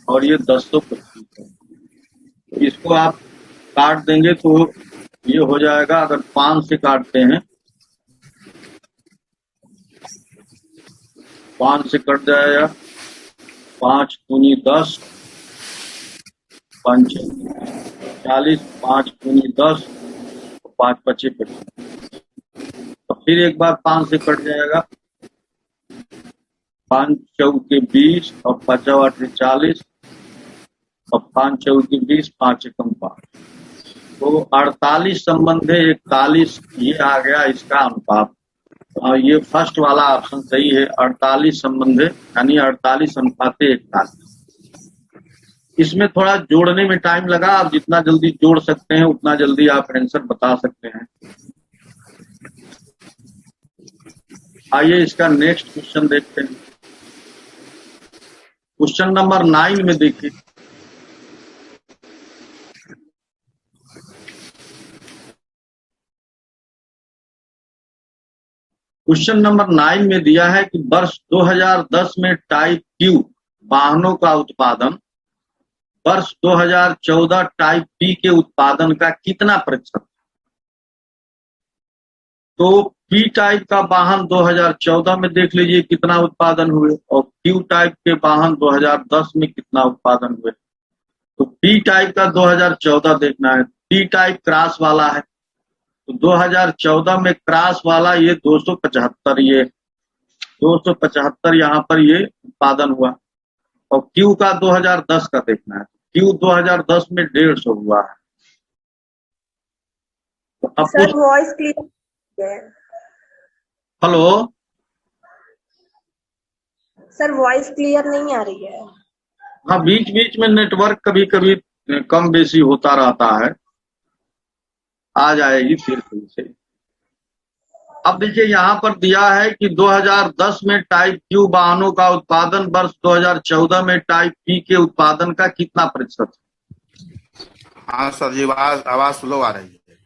और ये 1025 है। तो इसको आप काट देंगे तो ये हो जाएगा, अगर 5 से काटते हैं 5 से कट जाएगा, 5 दूनी 10, 5 40, 5 दूनी 10, 5 25 25। तो फिर एक बार 5 से कट जाएगा, 5 चौके 20 और 5 8 40 और 5 चौके 20, 5 एकम 5। तो 48 संबंधे 41, ये आ गया इसका अनुपात। ये फर्स्ट वाला ऑप्शन सही है, 48 संबंधे यानी 48 अनुपाते 41। इसमें थोड़ा जोड़ने में टाइम लगा, आप जितना जल्दी जोड़ सकते हैं उतना जल्दी आप आंसर बता सकते हैं। आइए इसका नेक्स्ट क्वेश्चन देखते हैं। क्वेश्चन नंबर 9 में देखिए, क्वेश्चन नंबर 9 में दिया है कि वर्ष 2010 में टाइप क्यू वाहनों का उत्पादन वर्ष 2014 टाइप पी के उत्पादन का कितना प्रतिशत। तो पी टाइप का वाहन 2014 में देख लीजिए कितना उत्पादन हुए और क्यू टाइप के वाहन 2010 में कितना उत्पादन हुए। तो पी टाइप का 2014 देखना है। टी टाइप क्रॉस वाला है तो 2014 में क्रॉस वाला ये 275, ये 275 यहाँ पर ये उत्पादन हुआ। और क्यू का 2010 का देखना है। क्यू 2010 में 150 हुआ है। तो अब सर वॉइस क्लियर है। हेलो सर वॉइस क्लियर नहीं आ रही है। हाँ, बीच बीच में नेटवर्क कभी कभी कम बेसी होता रहता है। आ जाएगी फिर से। अब देखिए यहाँ पर दिया है कि 2010 में टाइप क्यू वाहनों का उत्पादन वर्ष 2014 में टाइप पी के उत्पादन का कितना प्रतिशत है? हाँ सर जी, आवाज स्लो आ रही है।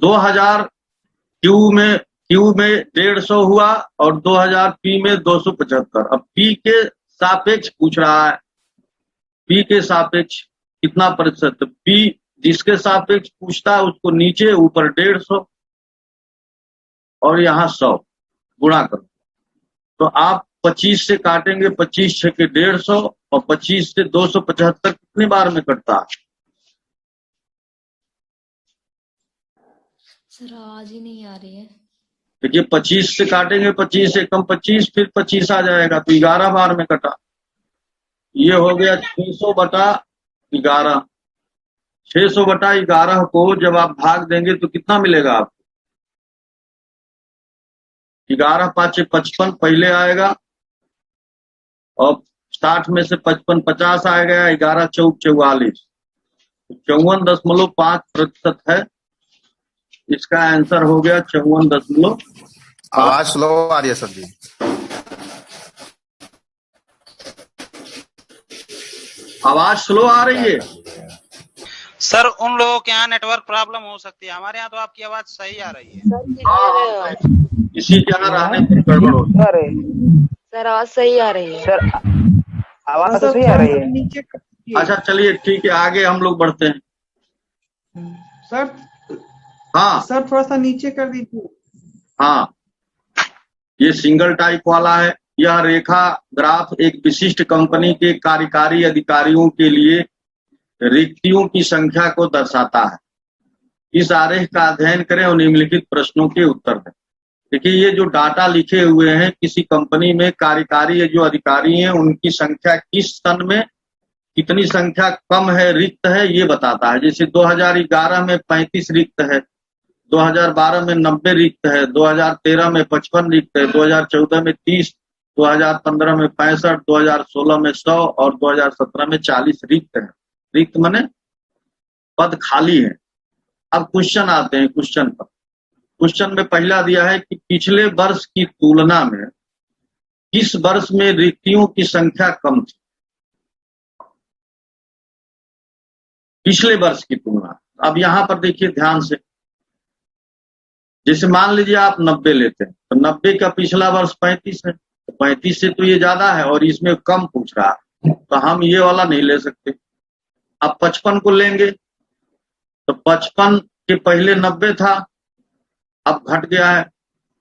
2000 क्यू में 150 हुआ और 2000 पी में 275। अब पी के सापेक्ष पूछ रहा है, पी के सापेक्ष कितना प्रतिशत। पी जिसके सापेक्ष पूछता है उसको नीचे ऊपर 150 और यहाँ 100 गुणा करो। तो आप 25 से काटेंगे, 25 6 के 150 और 25 से 275 कितने बार में कटता है? सर आवाज ही नहीं आ रही है। देखिए 25 से काटेंगे, 25 से कम 25, फिर 25 आ जाएगा तो 11 बार में कटा। ये हो गया 600 बटा 11। 600 बटा 11 को जब आप भाग देंगे तो कितना मिलेगा आपको? 11 5 55 पहले आएगा और 60 में से 55 50 आ गया। 11 चौक 44, 54.5% है। इसका आंसर हो गया 54. आवाज स्लो आ रही है सर जी। आवाज स्लो आ रही है सर। उन लोगों के यहाँ नेटवर्क प्रॉब्लम हो सकती है, हमारे यहाँ तो आपकी आवाज सही आ रही है। इसी के यहाँ रहने पर गड़बड़ हो। सर आवाज सही आ रही है। सर आवाज तो सही आ रही है। अच्छा चलिए ठीक है, आगे हम लोग बढ़ते हैं। सर हाँ सर थोड़ा सा नीचे कर दीजिए। हाँ, ये सिंगल टाइप वाला है। यह रेखा ग्राफ एक विशिष्ट कंपनी के कार्यकारी अधिकारियों के लिए रिक्तियों की संख्या को दर्शाता है। इस आरेख का अध्ययन करें और निम्नलिखित प्रश्नों के उत्तर दें। देखिए ये जो डाटा लिखे हुए हैं, किसी कंपनी में कार्यकारी जो अधिकारी हैं उनकी संख्या किस सन में कितनी संख्या कम है, रिक्त है, ये बताता है। जैसे 2011 में 35 रिक्त है, 2012 में 90 रिक्त है, 2013 में 55 रिक्त है, 2014 में 30, 2015 में 65, 2016 में 100 और 2017 में 40 रिक्त है। रिक्त माने पद खाली है। अब क्वेश्चन आते हैं क्वेश्चन पर। क्वेश्चन में पहला दिया है कि पिछले वर्ष की तुलना में किस वर्ष में रिक्तियों की संख्या कम थी? पिछले वर्ष की तुलना। अब यहां पर देखिए ध्यान से, जैसे मान लीजिए आप 90 लेते हैं तो 90 का पिछला वर्ष 35 है, तो 35 से तो ये ज्यादा है और इसमें कम पूछ रहा है, तो हम ये वाला नहीं ले सकते। अब 55 को लेंगे तो 55 के पहले 90 था, अब घट गया है,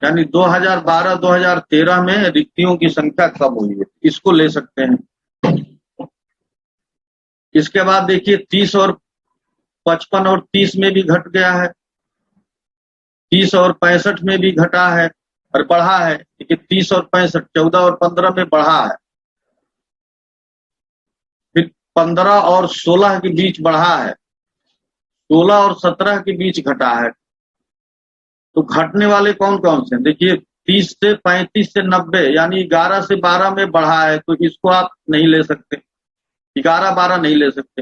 यानी 2012-2013 में रिक्तियों की संख्या कम हुई है, इसको ले सकते हैं। इसके बाद देखिए 30 और 55 और 30 में भी घट गया है, 30 और 65 में भी घटा है और बढ़ा है। देखिए 30 और 65, 14 और 15 में बढ़ा है, फिर 15 और 16 के बीच बढ़ा है, 16 और 17 के बीच घटा है। तो घटने वाले कौन कौन से? देखिए 30 से 35 से 90 यानी 11 से 12 में बढ़ा है, तो इसको आप नहीं ले सकते, 11-12 नहीं ले सकते।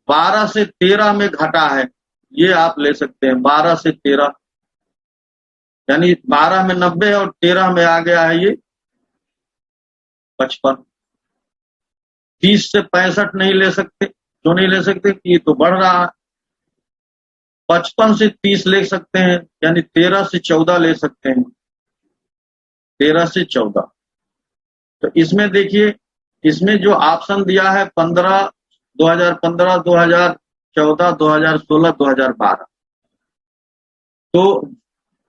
12 से 13 में घटा है, ये आप ले सकते हैं। 12 से 13 यानी 12 में 90 और 13 में आ गया है ये 55। 30 से 65 नहीं ले सकते, क्यों नहीं ले सकते कि ये तो बढ़ रहा है। 55 से 30 ले सकते हैं, यानी 13 से 14 ले सकते हैं, 13 से 14। तो इसमें देखिए, इसमें जो ऑप्शन दिया है 15, 2015, 2014, 2016, 2012, तो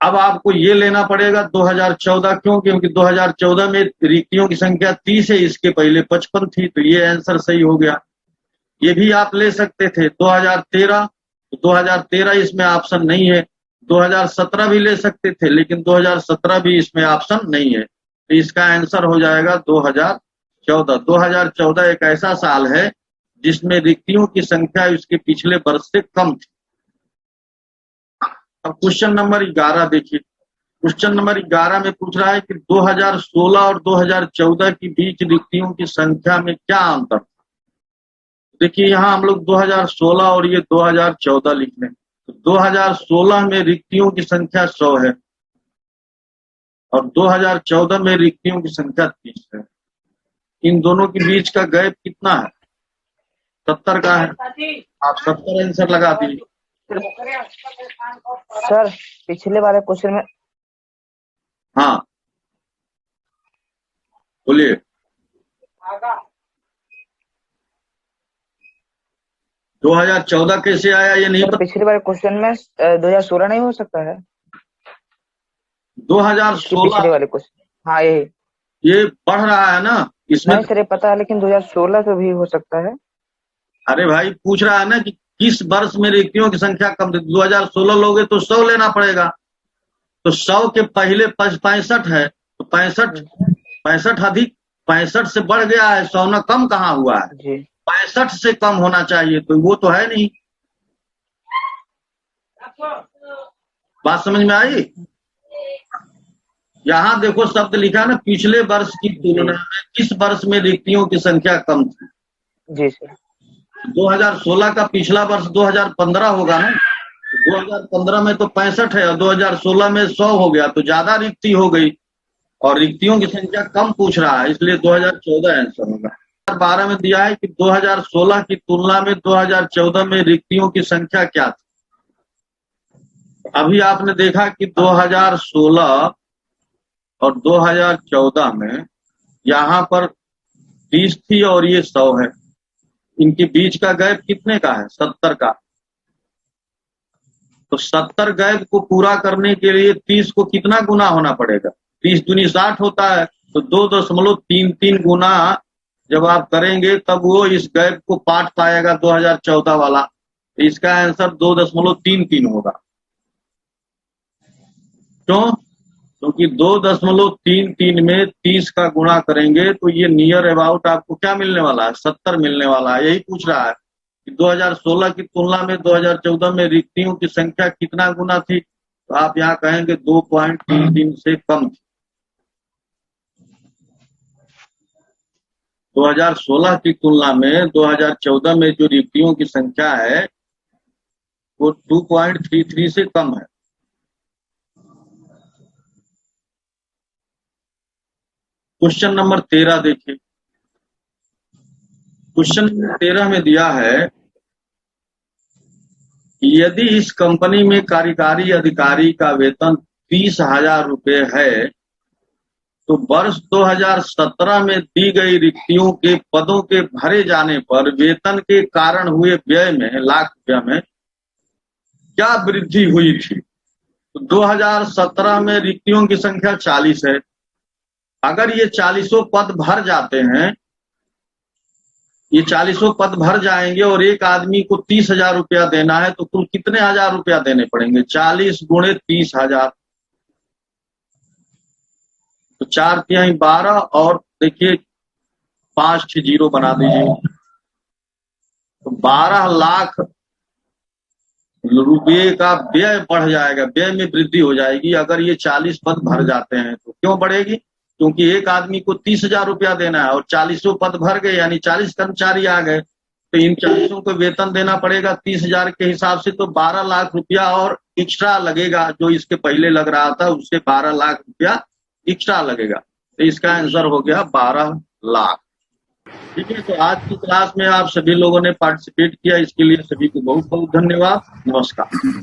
अब आपको ये लेना पड़ेगा 2014, क्यों? क्योंकि 2014 में रिक्तियों की संख्या 30 है, इसके पहले 55 थी, तो ये आंसर सही हो गया। ये भी आप ले सकते थे 2013, तो 2013 इसमें ऑप्शन नहीं है। 2017 भी ले सकते थे, लेकिन 2017 भी इसमें ऑप्शन नहीं है, तो इसका आंसर हो जाएगा 2014। 2014 एक ऐसा साल है जिसमें रिक्तियों की संख्या इसके पिछले वर्ष से कम थी। अब क्वेश्चन नंबर 11 देखिए। क्वेश्चन नंबर 11 में पूछ रहा है कि 2016 और 2014 के बीच रिक्तियों की संख्या में क्या अंतर था। देखिए यहाँ हम लोग 2016 और ये 2014 लिख लें, तो 2016 में रिक्तियों की संख्या 100 है और 2014 में रिक्तियों की संख्या 30 है। इन दोनों के बीच का गैप कितना है? 70 का है। आप 70 आंसर लगा दीजिए। सर पिछले वाले क्वेश्चन में हाँ बोलिए। दो 2014 कैसे आया ये नहीं पता। पिछले वाले क्वेश्चन में 2016 नहीं हो सकता है? 2016 पिछले वाले क्वेश्चन, हाँ यही ये बढ़ रहा है ना इसमें। नहीं सर ये पता है, लेकिन 2016 तो भी हो सकता है। अरे भाई पूछ रहा है ना कि किस वर्ष में रिक्तियों की संख्या कम थी। 2016 लोगे तो 100 लेना पड़ेगा, तो 100 के पहले 65 है, तो 65 अधिक 65 से बढ़ गया है, 100 ना कम कहाँ हुआ है जी। 65 से कम होना चाहिए, तो वो तो है नहीं। बात समझ में आई? यहाँ देखो शब्द लिखा है ना, पिछले वर्ष की तुलना में किस वर्ष में रिक्तियों की संख्या कम थी। जी सर। 2016 का पिछला वर्ष 2015 होगा ना। 2015 में तो 65 है और 2016 में 100 हो गया, तो ज्यादा रिक्ति हो गई और रिक्तियों की संख्या कम पूछ रहा है, इसलिए 2014 आंसर होगा। 2012 में दिया है कि 2016 की तुलना में 2014 में रिक्तियों की संख्या क्या थी। अभी आपने देखा कि 2016 और 2014 में यहाँ पर 30 थी और ये 100 है। इनके बीच का गैप कितने का है? 70 का। तो 70 गैप को पूरा करने के लिए 30 को कितना गुना होना पड़ेगा? 30 दूनी 60 होता है, तो 2.33 गुना जब आप करेंगे तब वो इस गैप को पाट पाएगा 2014 वाला। तो इसका आंसर 2.33 होगा। क्यों? क्योंकि 2.33 में 30 का गुणा करेंगे तो ये नियर अबाउट आपको क्या मिलने वाला है? 70 मिलने वाला है। यही पूछ रहा है कि 2016 की तुलना में 2014 में रिक्तियों की संख्या कितना गुना थी, तो आप यहाँ कहेंगे 2.33 से कम थी। 2016 की तुलना में 2014 में जो रिक्तियों की संख्या है वो 2.33 से कम है। क्वेश्चन नंबर 13 देखिए। क्वेश्चन नंबर 13 में दिया है कि यदि इस कंपनी में कार्यकारी अधिकारी का वेतन 30,000 रुपये है तो वर्ष 2017 में दी गई रिक्तियों के पदों के भरे जाने पर वेतन के कारण हुए व्यय में लाख रुपया में क्या वृद्धि हुई थी। तो 2017 में रिक्तियों की संख्या 40 है। अगर ये 40 पद भर जाते हैं, ये 40 पद भर जाएंगे और एक आदमी को 30,000 रुपया देना है, तो कुल कितने हजार रुपया देने पड़ेंगे? 40 गुणे 30,000, तो 4 तिहाई 12 और देखिए 5 6 जीरो बना दीजिए, तो 12 लाख रुपये का व्यय बढ़ जाएगा, व्यय में वृद्धि हो जाएगी अगर ये 40 पद भर जाते हैं। तो क्यों बढ़ेगी? क्योंकि एक आदमी को 30,000 रुपया देना है और 40 पद भर गए, यानी 40 कर्मचारी आ गए, तो इन 40 को वेतन देना पड़ेगा 30,000 के हिसाब से, तो 12 लाख रुपया और एक्स्ट्रा लगेगा। जो इसके पहले लग रहा था उससे 12 लाख रुपया एक्स्ट्रा लगेगा, तो इसका आंसर हो गया 12 लाख। ठीक है, तो आज की क्लास में आप सभी लोगों ने पार्टिसिपेट किया, इसके लिए सभी को बहुत बहुत धन्यवाद। नमस्कार।